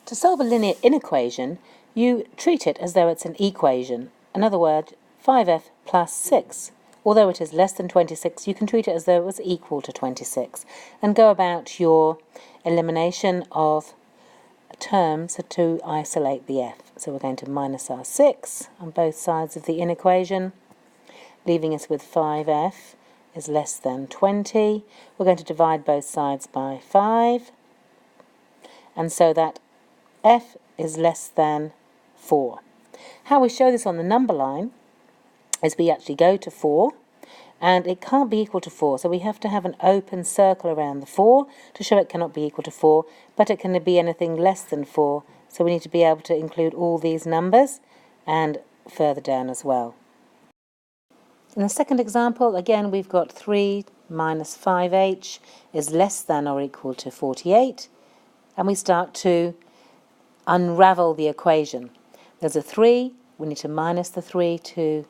To solve a linear inequation, you treat it as though it's an equation. In other words, 5f plus 6. Although it is less than 26, you can treat it as though it was equal to 26 and go about your elimination of terms to isolate the f. So we're going to minus our 6 on both sides of the inequation, leaving us with 5f is less than 20. We're going to divide both sides by 5, and so that f is less than 4. How we show this on the number line is we actually go to 4, and it can't be equal to 4, so we have to have an open circle around the 4 to show it cannot be equal to 4, but it can be anything less than 4, so we need to be able to include all these numbers and further down as well. In the second example, again, we've got 3 minus 5h is less than or equal to 48, and we start to unravel the equation. There's a 3, we need to minus the 3 to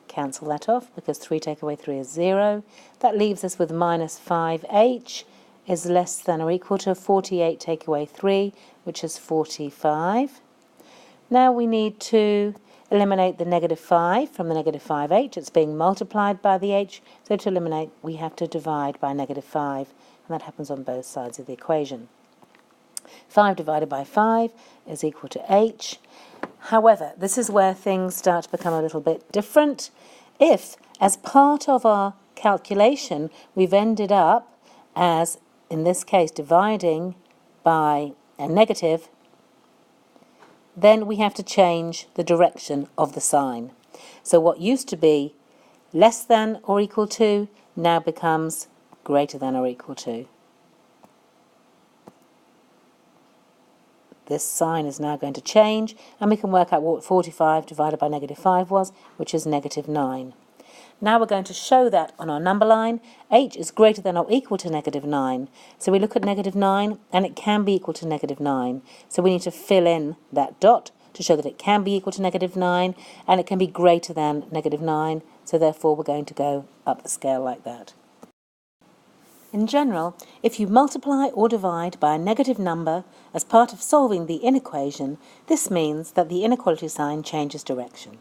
cancel that off, because 3 take away 3 is 0. That leaves us with minus 5h is less than or equal to 48 take away 3, which is 45. Now we need to eliminate the negative 5 from the negative 5h. It's being multiplied by the h, so to eliminate we have to divide by negative 5, and that happens on both sides of the equation. 5 divided by 5 is equal to h. However, this is where things start to become a little bit different. If, as part of our calculation, we've ended up as, in this case, dividing by a negative, then we have to change the direction of the sign. So what used to be less than or equal to now becomes greater than or equal to. This sign is now going to change, and we can work out what 45 divided by negative 5 was, which is negative 9. Now we're going to show that on our number line. H is greater than or equal to negative 9. So we look at negative 9, and it can be equal to negative 9. So we need to fill in that dot to show that it can be equal to negative 9, and it can be greater than negative 9. So therefore we're going to go up the scale like that. In general, if you multiply or divide by a negative number as part of solving the inequation, this means that the inequality sign changes direction.